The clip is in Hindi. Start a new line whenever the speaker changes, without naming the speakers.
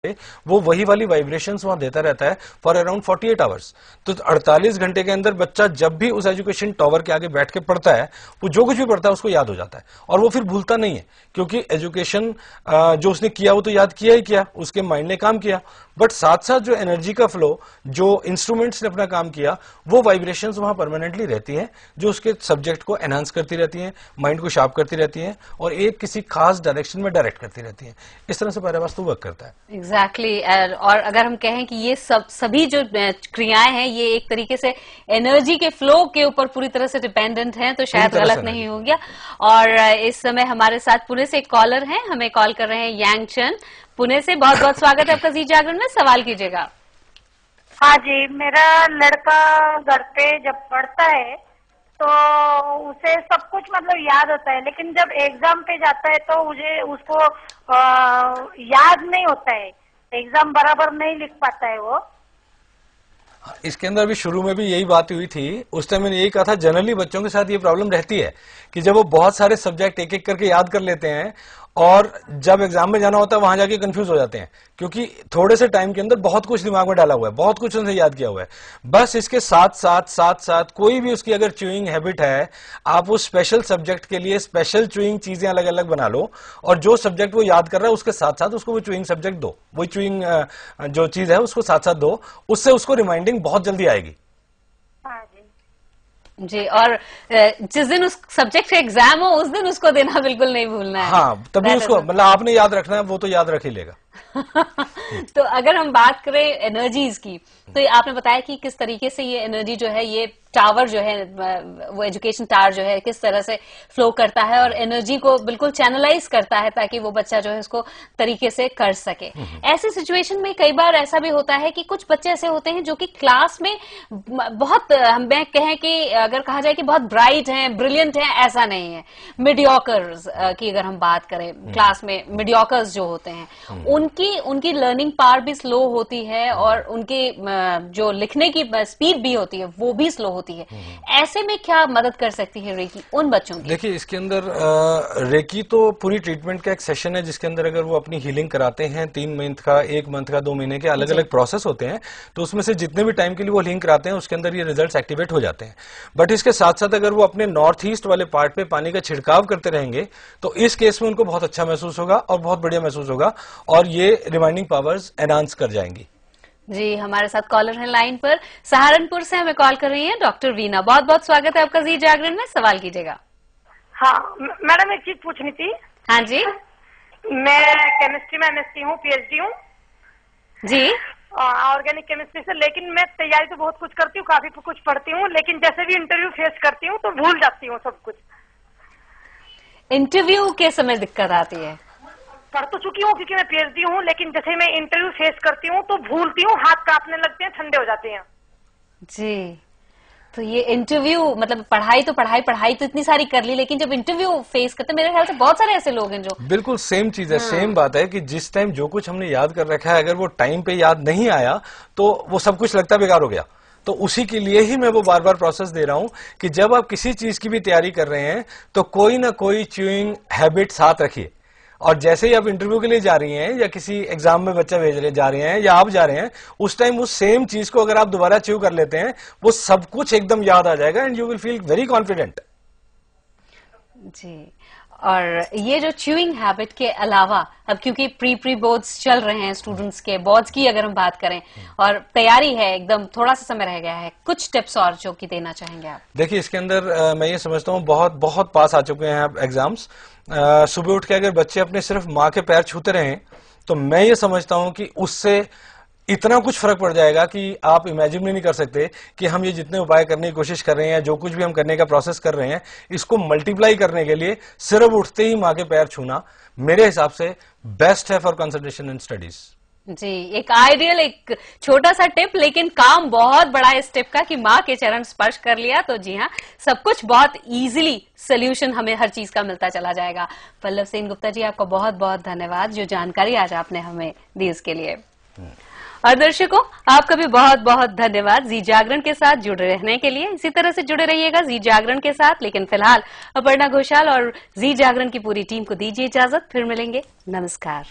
वो वही वाली वाइब्रेशंस वहां देता रहता है फॉर अराउंड 48 आवर्स। तो 48 घंटे के अंदर बच्चा जब भी उस एजुकेशन टावर के आगे बैठ के पढ़ता है, वो जो कुछ भी पढ़ता है उसको याद हो जाता है और वो फिर भूलता नहीं है, क्योंकि एजुकेशन जो उसने किया वो तो याद किया ही किया, उसके माइंड ने काम किया, बट साथ साथ जो एनर्जी का फ्लो, जो इंस्ट्रूमेंट्स ने अपना काम किया, वो वाइब्रेशंस वहां परमानेंटली रहती हैं, जो उसके सब्जेक्ट को एनहांस करती रहती हैं, माइंड को शार्प करती रहती हैं और एक किसी खास डायरेक्शन में डायरेक्ट करती रहती हैं। इस तरह से पैरावास्तु वर्क करता है।
एग्जैक्टली और अगर हम कहें कि ये सभी जो क्रियाएं हैं ये एक तरीके से एनर्जी के फ्लो के ऊपर पूरी तरह से डिपेंडेंट हैं, तो शायद गलत नहीं हो गया। और इस समय हमारे साथ पुणे से एक कॉलर हैं, हमें कॉल कर रहे हैं यांगचन पुणे से। बहुत बहुत स्वागत है आपका जी जागरण में, सवाल कीजिएगा।
हाँ जी, मेरा लड़का घर पे जब पढ़ता है तो उसे सब कुछ मतलब याद होता है, लेकिन जब एग्जाम पे जाता है तो मुझे उसको याद नहीं होता है, एग्जाम बराबर नहीं लिख पाता है वो।
इसके अंदर भी शुरू में भी यही बात हुई थी, उस टाइम मैंने यही कहा था, जनरली बच्चों के साथ ये प्रॉब्लम रहती है कि जब वो बहुत सारे सब्जेक्ट एक एक करके याद कर लेते हैं और जब एग्जाम में जाना होता है वहां जाके कंफ्यूज हो जाते हैं, क्योंकि थोड़े से टाइम के अंदर बहुत कुछ दिमाग में डाला हुआ है, बहुत कुछ उनसे याद किया हुआ है। बस इसके साथ कोई भी उसकी अगर च्यूइंग हैबिट है, आप उस स्पेशल सब्जेक्ट के लिए स्पेशल च्यूइंग चीजें अलग अलग बना लो और जो सब्जेक्ट वो याद कर रहा है उसके साथ साथ उसको वो च्यूइंग सब्जेक्ट दो, वो च्यूइंग जो चीज है उसको साथ साथ दो, उससे उसको रिमाइंडिंग बहुत जल्दी आएगी।
जी, और जिस दिन उस सब्जेक्ट का एग्जाम हो उस दिन उसको देना बिल्कुल नहीं भूलना है।
हाँ, तभी उसको मतलब आपने याद रखना है, वो तो याद रख ही लेगा।
तो अगर हम बात करें एनर्जीज की, तो ये आपने बताया कि किस तरीके से ये एनर्जी जो है, ये टावर जो है, वो एजुकेशन टावर जो है किस तरह से फ्लो करता है और एनर्जी को बिल्कुल चैनलाइज करता है ताकि वो बच्चा जो है उसको तरीके से कर सके। ऐसी सिचुएशन में कई बार ऐसा भी होता है कि कुछ बच्चे ऐसे होते हैं जो कि क्लास में बहुत, हम कहें कि अगर कहा जाए कि बहुत ब्राइट हैं, ब्रिलियंट हैं, ऐसा नहीं है, मीडियोकर्स की अगर हम बात करें, क्लास में मीडियोकर्स जो होते हैं उनकी लर्निंग पावर भी स्लो होती है और उनके जो लिखने की स्पीड भी होती है वो भी स्लो होती है। ऐसे में क्या मदद कर सकती है रेकी उन बच्चों की?
देखिए, इसके अंदर रेकी तो पूरी ट्रीटमेंट का एक सेशन है जिसके अंदर अगर वो अपनी हीलिंग कराते हैं, 3 मंथ का, 1 मंथ का, 2 महीने के अलग अलग प्रोसेस होते हैं, तो उसमें से जितने भी टाइम के लिए वो हीलिंग कराते हैं उसके अंदर ये रिजल्ट्स एक्टिवेट हो जाते हैं। बट इसके साथ साथ अगर वो अपने नॉर्थ ईस्ट वाले पार्ट पे पानी का छिड़काव करते रहेंगे तो इस केस में उनको बहुत अच्छा महसूस होगा और बहुत बढ़िया महसूस होगा और ये रिमाइंडिंग पावर्स एनहांस कर जाएंगी।
जी, हमारे साथ कॉलर हैं लाइन पर, सहारनपुर से हमें कॉल कर रही हैं डॉक्टर वीना। बहुत बहुत स्वागत है आपका जी जागरण में, सवाल कीजिएगा।
हाँ मैडम, एक चीज पूछनी थी।
हाँ जी।
मैं केमिस्ट्री में एमएससी हूँ, पीएचडी हूँ
जी,
ऑर्गेनिक केमिस्ट्री से, लेकिन मैं तैयारी तो बहुत कुछ करती हूँ, काफी कुछ पढ़ती हूँ, लेकिन जैसे भी इंटरव्यू फेस करती हूँ तो भूल जाती हूँ सब कुछ।
इंटरव्यू के समय दिक्कत आती है?
पढ़ तो चुकी हूँ क्योंकि मैं पीएचडी हूँ, लेकिन जैसे मैं इंटरव्यू फेस करती हूँ तो भूलती हूँ, हाथ कांपने लगते हैं, ठंडे हो जाते हैं।
जी, तो ये इंटरव्यू मतलब पढ़ाई तो इतनी सारी कर ली, लेकिन जब इंटरव्यू फेस करते, मेरे ख्याल से बहुत सारे ऐसे लोग हैं जो
बिल्कुल सेम चीज है। सेम बात है कि जिस टाइम जो कुछ हमने याद कर रखा है, अगर वो टाइम पे याद नहीं आया तो वो सब कुछ लगता बेकार हो गया। तो उसी के लिए ही मैं वो बार बार प्रोसेस दे रहा हूं कि जब आप किसी चीज की भी तैयारी कर रहे हैं तो कोई ना कोई च्यूइंग हैबिट साथ रखिए, और जैसे ही आप इंटरव्यू के लिए जा रही हैं या किसी एग्जाम में बच्चा जा रहे हैं या आप जा रहे हैं, उस टाइम उस सेम चीज को अगर आप दोबारा च्यू कर लेते हैं, वो सब कुछ एकदम याद आ जाएगा and you will feel very confident.
जी, और ये जो च्यूइंग हैबिट के अलावा, अब क्योंकि प्री बोर्ड्स चल रहे हैं स्टूडेंट्स के, बोर्ड्स की अगर हम बात करें और तैयारी है, एकदम थोड़ा सा समय रह गया है, कुछ टिप्स और जो कि देना चाहेंगे आप?
देखिए, इसके अंदर मैं ये समझता हूँ बहुत पास आ चुके हैं एग्जाम्स। सुबह उठ के अगर बच्चे अपने सिर्फ माँ के पैर छूते रहें तो मैं ये समझता हूँ कि उससे इतना कुछ फर्क पड़ जाएगा कि आप इमेजिन भी नहीं कर सकते कि हम ये जितने उपाय करने की कोशिश कर रहे हैं, जो कुछ भी हम करने का प्रोसेस कर रहे हैं, इसको मल्टीप्लाई करने के लिए सिर्फ उठते ही माँ के पैर छूना मेरे हिसाब से बेस्ट है फॉर कंसंट्रेशन इन स्टडीज।
जी, एक आइडियल, एक छोटा सा टिप, लेकिन काम बहुत बड़ा है इस टिप का कि माँ के चरण स्पर्श कर लिया तो जी हाँ, सब कुछ बहुत इजीली सोल्यूशन हमें हर चीज का मिलता चला जाएगा। पल्लव सेन गुप्ता जी, आपका बहुत बहुत धन्यवाद जो जानकारी आज आपने हमें दी उसके लिए। और दर्शकों, आपका भी बहुत बहुत धन्यवाद जी जागरण के साथ जुड़े रहने के लिए। इसी तरह से जुड़े रहिएगा जी जागरण के साथ, लेकिन फिलहाल अपर्णा घोषाल और जी जागरण की पूरी टीम को दीजिए इजाजत, फिर मिलेंगे। नमस्कार।